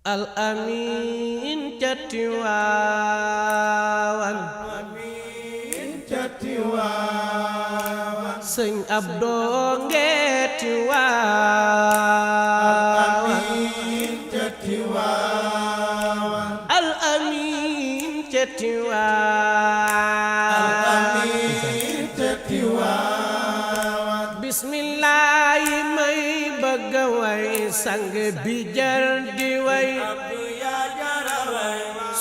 al amin ca Tiwaawan sëñ Abdou nge Tiwaawan al amin ca Tiwaawan bismillaahi may bëgg way sang bi jar di way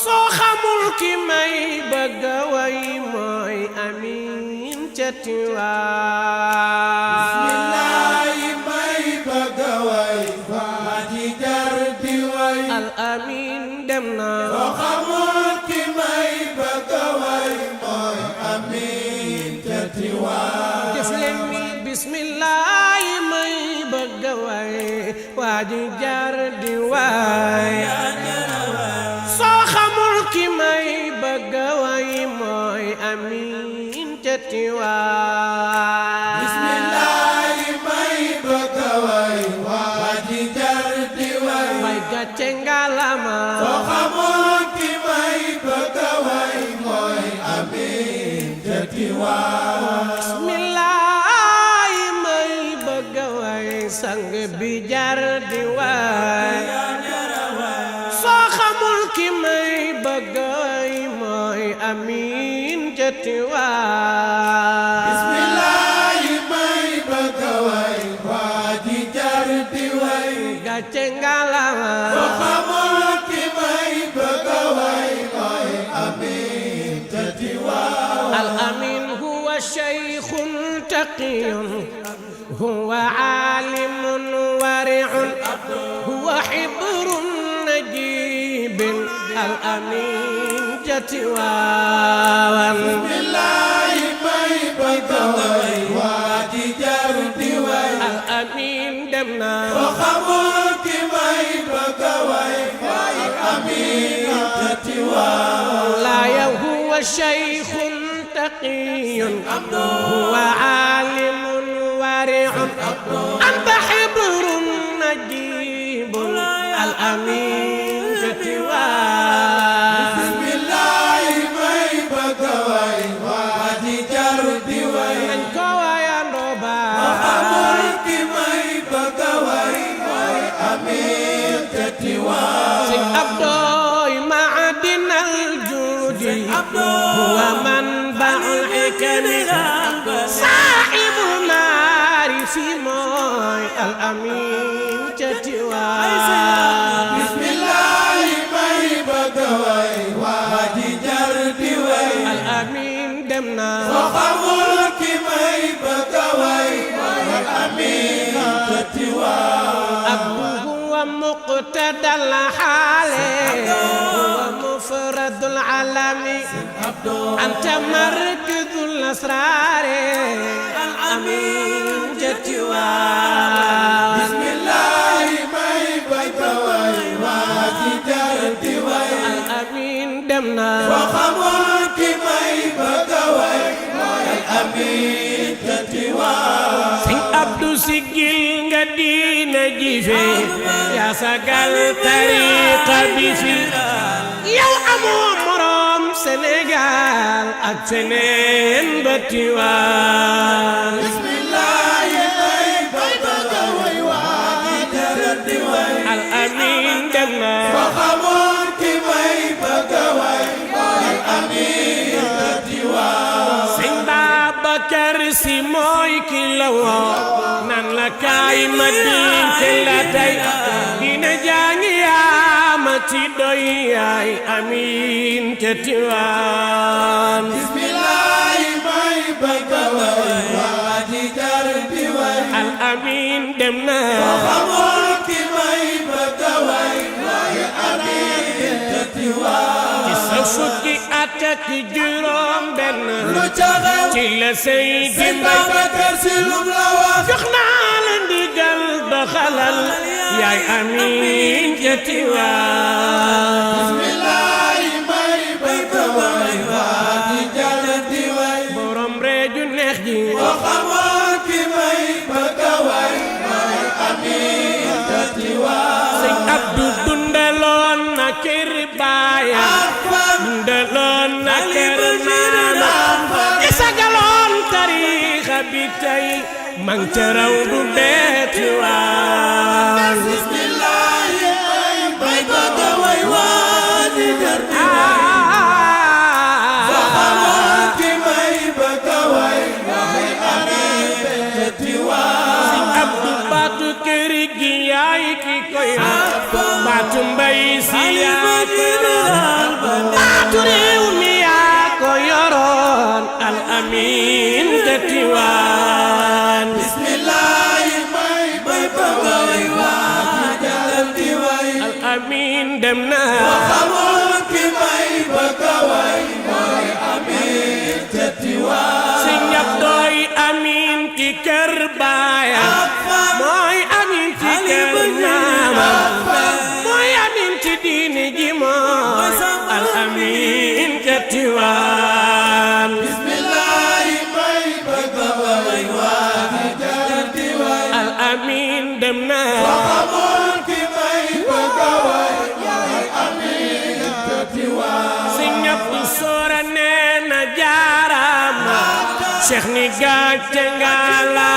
soo xamul ki may bëgg way mooy amin ca Tiwaawan bismillaahi may bëgg way waa ji jar di way al amin dem na soo xamul ki may bëgg way mooy amin ca Tiwaawan def leen ni bismillaahi may bëgg way waa ji jar di way soo xamul ki may bëgg way mooy amin ca Tiwaawan bismillaahi may bëgg way waa ji jar di way may gàcce ngalama soo xamul ki may bëgg way mooy amin ca Tiwaawan bismillaahi may bëgg way sang bi jar di way soo xamul ki may bëgg way mooy amin ca Tiwaawan bismillaahi may bëgg way waa ji jar di way gàcce ngalama soo xamul ki may bëgg way mooy amin ca Tiwaawan al amin huwa shaykhun taqiyun huwa aalimun wari'un huwa hibrun najibun al amin ca Tiwaawan bismillaahi may bëgg way waa ji jar di way al amin dem na soo xamul ki may bëgg way mooy amin ca Tiwaawan لا هو شيخ تقي هو عالم ورع أنت حبر نجيب الأمين Tiwaawan bismillaahi may bëgg way waa ji jar di way nañ ko wayandoo ba xamul ki may bëgg way mooy amin ca Tiwaawan Sëñ Abdooy maadinal juudi huwa manbaul hikami saahibu maarifi mooy al amin ca Tiwaawan bismillaahi may bëgg way waa ji jar di way al amin dem na soo xamul ki may bëgg way mooy amin ca Tiwaawan abduhu wa muqtadal haale huwa mufradul alami anta markazul asraare al amin ca Tiwaawan bismillaahi may bëgg way waa ji jar di way al amin dem na soo xamul ki may bëgg way mooy amin ca Tiwaawan Sëñ Abdu sigil nga diina ji fi yaa sagal tariqa bi fi yow amoo morom Sénégal ak feneen ba Tiwaawan bismillaahi may bëgg way waa ji jar di way al amin dem na soo xamul ki may bëgg way mooy amin ca Tiwaawan Sëñ Babacar Si mooy ki la woo nan la kaay ma dénk la tey dina jàngi yaa ma ci doy yaay amin ca Tiwaawan bismillaahi may bëgg way waa ji jar di way al amin dem na xamul ki may bëgg way mooy amin ca Tiwaawan ci sa fukki at ak juróom benn lu ca xew ci la Seydi Sëñ Mbay Babacar Si lum la wax jox naa la ndigal doxalal yaay amin ca Tiwaawan bismillaahi may bëgg way waa ji jar di way borom reeju neex ji xamul ki may bëgg way mooy amin ca Tiwaawan Sëñ Abdu dundaloo kër baaya dundaloon na kër maama di sagaloon tariixa bi tey mang ca raw du beeti waan bismillaahi ay bay bëgga way waa di jar di ki may bëgga way way amiin beeti waan abdu baatu kër gi yaay ki koy baatu mbay si yaa ko baatu réew mi yaa ko yoroon al amiin beeti waan bismillaahi may bay bëgga way waa di jar di way al amiin dem na xamoon ki may bëgga way way amiin beeti waan si ñab doy amiin ci kër baaya mooy amiin ci kër maama mooy amiin ci diini ji mooy al amiin ca Tiwaan bismillaahi may bëgga way waa di jar di way al amiin dem na xamoon ki may bëgga way way amiin beeti waan si ñab soora nee na jaaraama Cheikh ni gàcce nga la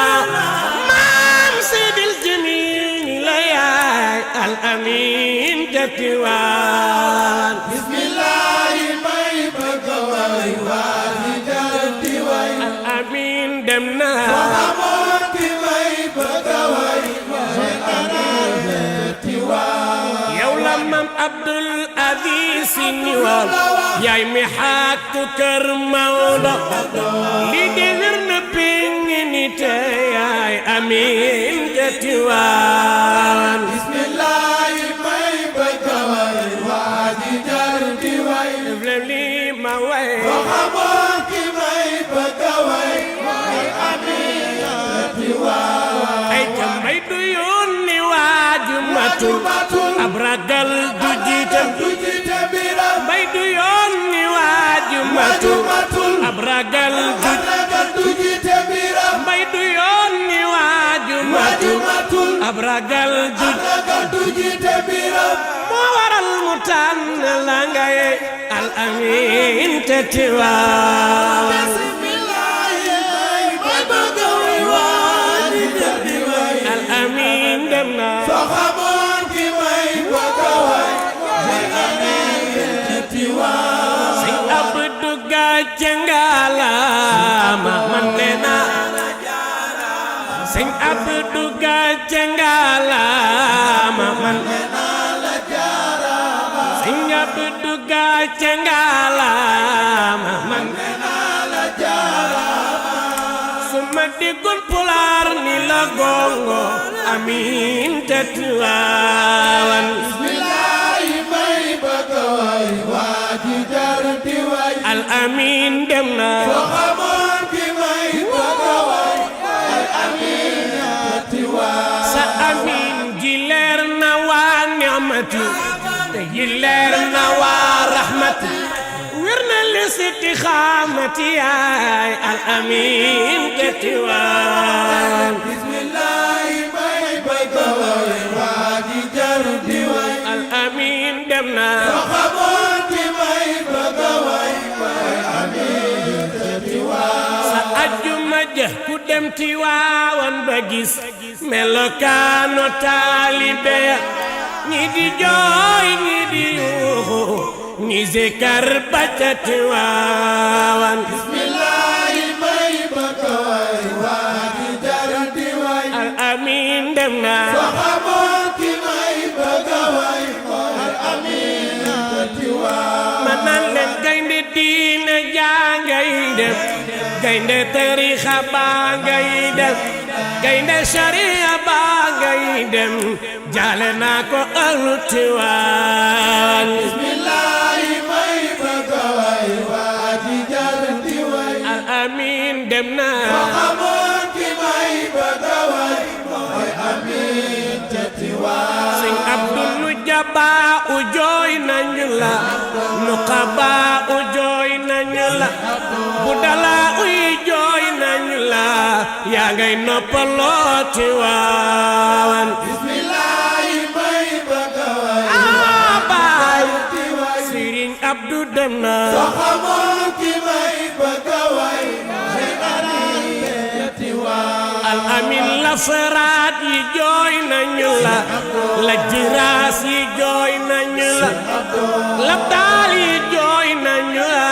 maam Seydil Jamil ni la yaay al amiin ca Tiwaan bismillaahi may bëgga way waa di jar di way al amiin dem na xamoon ki may bëgga way way amiin beeti waan yow la maam Abdul Aziz Si ni woon yaay mi xaatu kër Maodo li di wér na péng ni te yaay amiin ca Tiwaan bismillaahi may bëgga way waa di jar di way def leen lii ma way xamoon ki may bëgga way way amiin beeti waan ay ca mbay du yónni waaju matul ab ragal du jiitam du jiite biram mbay du yónni waaju matul ab ragal du ragal du jiite biram mbay du yónni waaju matul ab ragal du ragal du jiite biram moo waral mu tànn la ngay al amiin te Tiwaan bismillaahi may bëgga way waa di jar di way al amiin dem na xamoon ki may bëgga way way amiin beeti waan sëñ Abdu gàcce ngalaama man nee na sëñ Abdu gàcce ngalaama man sëñ Abdu gàcce ngalaama man su ma diggoon pulaar ni la gongo amiin te Tiwaawan bismillaahi may bëgga way waa di jar di way al amiin dem na xamoon ki may bëgga way way amiin beeti waan sa amiin ji leer na waa ni'mati te ji leer na waa rahmati wér na li istixaamati yaay al amiin te Tiwaan bismillaahi may bëgga way waa di jar di way al amiin dem na xamoon ki may bëgga way way amiin beeti waan sa ajjuma ja ku dem Tiwaawan ba gis melokaano taalibe ñi di jooy ñi di yuuxu ñi zikar ba ca Tiwaawan bismillaahi may bëgga way waa di jar di way al amiin dem na xamoon ki may bëgga way way amiin beeti waan ma naan leen gaynde diine jaa ngay dem gaynde tariixa baa ngay dem gaynde sariya baa ngay dem jaale naa ko ahlu Tiwaan bismillaahi may bëgga way waa di jar di way al amiin dem na xamoon ki may bëgga way way amiin beeti waan sëñ Abdu nu jabaa u jooy nañu la nu xabaa u jooy nañu la bu dalaa uy jooy nañu la yaa ngay noppaloo Tiwaawan bismillaahi may bëgga way baay Abdou dem na soo xamoon ki may bëgg a way Cheikh Amin ca Tiwaawan al amin la faraat yi jooy nañu la jiraas yi jooy nañu la daal yi jooy nañu la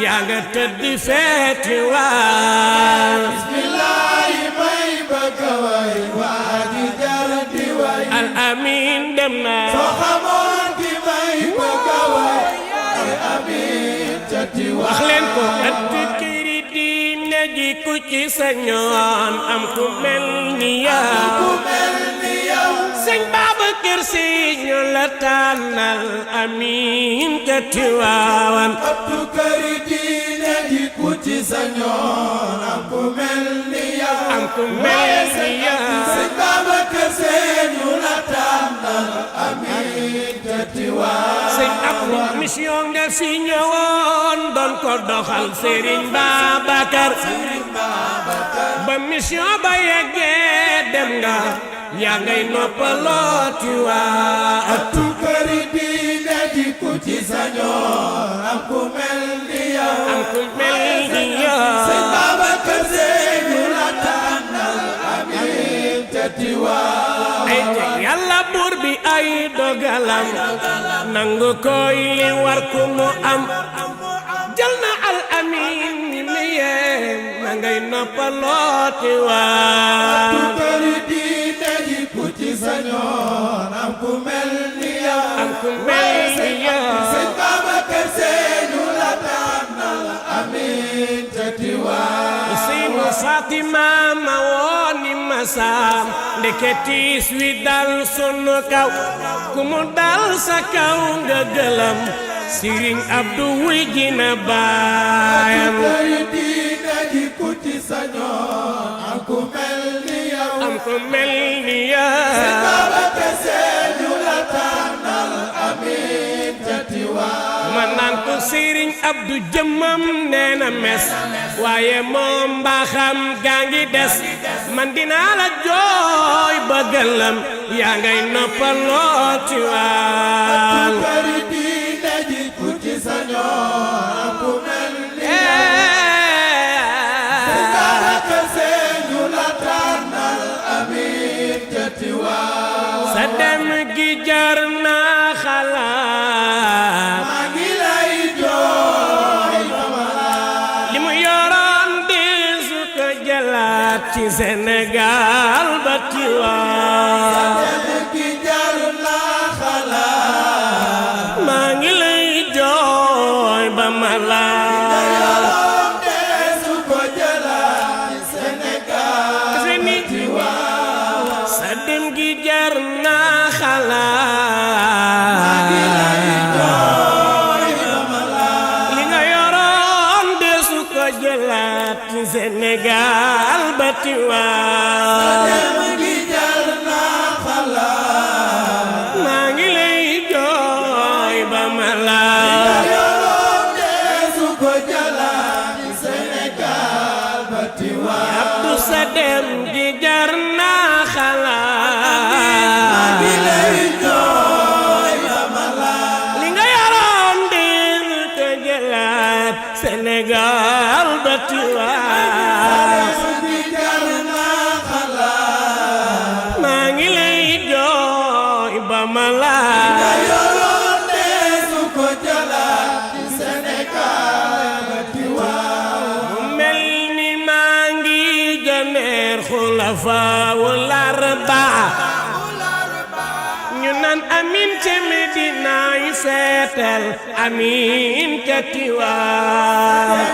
yaa nga tëdd feeti waa bismillaahi may bëgg a way waa ji jar di way al amin dem na soo xamoon ki may bëgg a way Cheikh Amin ca Tiwaawan wax leen ko ëtt këri diine ji ku ci sañoon am ku mel ni yow sëñ Babacar Si ñu la tànnal amiin ca Tiwaawan ëtt këri diine ji ku ci sañoon am ku mel ni yow am ku mel ni yow sëñ Babacar Si ñu la tànnal amiin ca Tiwaawan sëñ Abdou mission nga fi ñëwoon doon ko doxal Serigne Babacar ba mission ba yeggee dem nga yaa ngay noppaloo Tiwaawan ëttu këri diine ji ku ci sañoon am ku mel ni yow am ku mel ni yow sëñ Babacar Si ñu la tànnal amiin ca Tiwaawan ay te yàlla buur bi ay dogalam nangu koy li war ku mu am jël na al amin mi yee ma ngay noppaloo Tiwaawan ëttu këri diine ji ku ci sañoon am ku mel ni yow am ku mel ni yow sëñ Babacar Si ñu la tànnal amiin ca Tiwaawan Seynu Fatima ma wooni ma saam ndeke tiis wi dal sunu kaw ku mu dal sa kaw nga gëlëm Serigne Abdou wuy ji na baayam këri diine ji ku ci sañoon am ku mel ni yow am ku mel ni yow Babacar Si ñu la tànnal amiin ca Tiwaawan ma naan ko Serigne Abdou jëmmam nee na mes waaye moom mbaaxam gaa ngi des man dinaa la jooy ba gëlëm yaa ngay noppaloo Tiwaawan këri diine ji ku ci sañoon am ku mel ni Babacar Si ñu la tànnal amiin ca Tiwaawan sa dem gi jar na xalaat maa ngi lay jooy li mu yoroon di su ko jëlaat ci Sénégal ba Tiwaawan gi jar na xalaat maa ngi lay jooy ba ma laat su ko jëlaat Sénégal seni sa dem gi jar na xalaat li nga yoroon de su ko jëlaat ci Sénégal ba Tiwaawan gi jar na xalaat maa ngi lay jooy ba ma laat su ko jëlaat Sénégal ba Tiwaawan Abdou sa dem gi jar na xalaat li nga yoroon de su ko jëlaat Sénégal ba Tiwaawan maa ngi lay jooy ba ma laat mu mel ni maa ngi janeer xulafaawul arbaa ñu naan amin ca Medina yi feetel amin ca Tiwaawan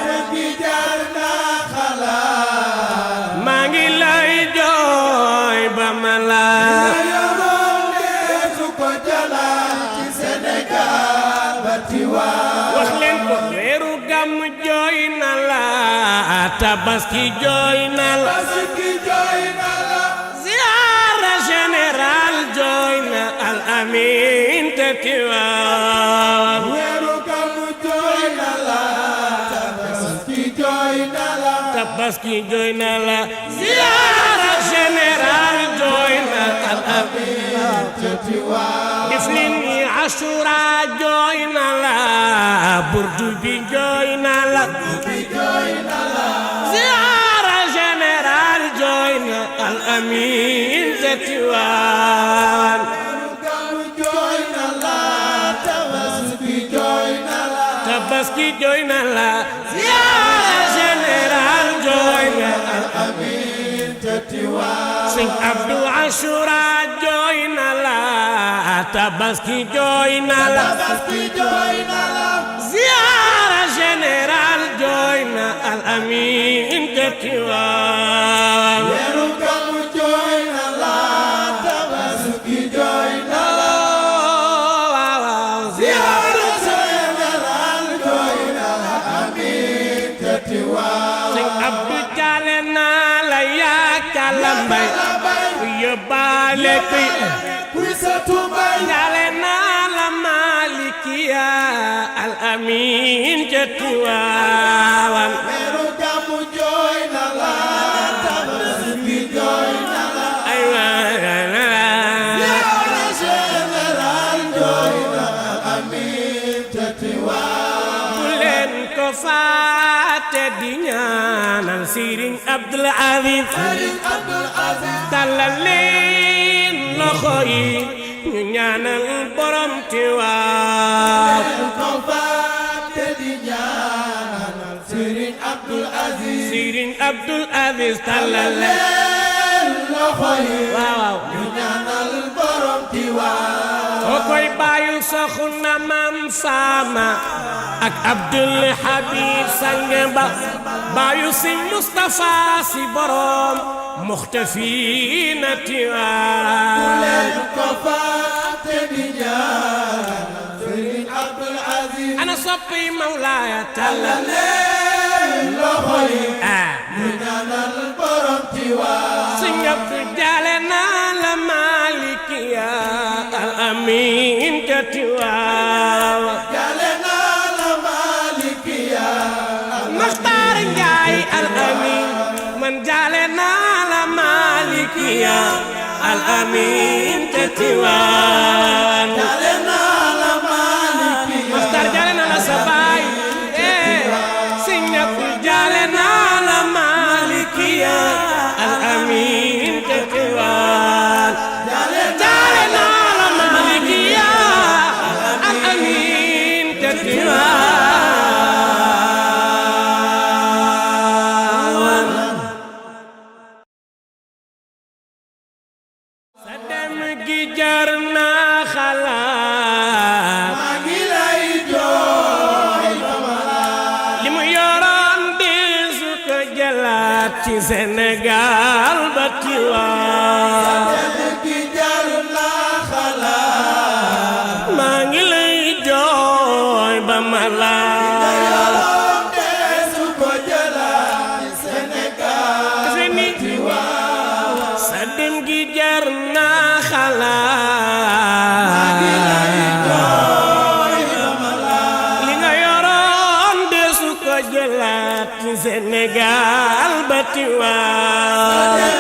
maa ngi lay jooy ba ma laat wax leen ko weeru gàmm jooy na la tabaski jooy na la ziyaara général jooy na al amin te Tiwaawan tabaski jooy na la ziyaara général jooy na al amin def leen ni Ashura jooy na la burdu bi jooy na la ziyaara général jooy na al amin te Tiwaawan tabaski jooy na la ziyaara général jooy na al amin te Tiwaawan Sëñ Abdu Ashura jooy na la tabaski jooy na la ziyaara général jooy na al amin te Tiwaawan weeru Gàmmu jooy na la tabaski jooy na la ziyaara général jooy na al amin te Tiwaawan Sëñ Abdu jaale na la yaa Kala Mbay yóbbaale kuy sa tumbay jaale na la Malikiya al amin te Tiwaawan weeru Gàmmu jooy na la tabaski jooy na la ziyaara général jooy na al amin te Tiwaawan bu leen ko faate di ñaanal Sëriñ Abdul Aziz tàllal leen loxo yi ñu ñaanal borom Tiwaawan ko faate di ñaanal Sëriñ Abdul Aziz Sëriñ Abdul Aziz tàllal leen loxo yi waaw ñu ñaanal borom Tiwaawan ko koy bàyyu soxna Maam Faama ak Abdul Habib sange ba bàyyu si Mustafa si borom muxtafiina Tiwaawan ko faate di ñaanal Sëriñ Abdul Aziz ana soppi Mawlaaya tàllal leen loxo yi ñu ah ñaanal borom Tiwaawan Sëñ Abdu jaale naa la Malikiya al amin te Tiwaawan jaale naa la Malikiya Maxtaar Njaay al amin man jaale naa la Malikiya al amin te Tiwaawan jaale naa la Malikiya Maxtaar jaale naa la sa baay Sëñ Abdu jaale naa la Malikiya al amin te Tiwaawan jaale naa la Malikiya al amin te Tiwaawan sa dem gi jar naa xalaat maa ngi lay jooy li mu yoroon deesu ko jëlaat ci Sénégal ba Tiwaawan gi jar naa xalaat maa ngi lay jooy ba ma laal deesu ko jëlaat Sénégal seni sa dem gi jar naa xalaat li nga yoroon deesu ko jëlaat ci Sénégal ba Tiwaawan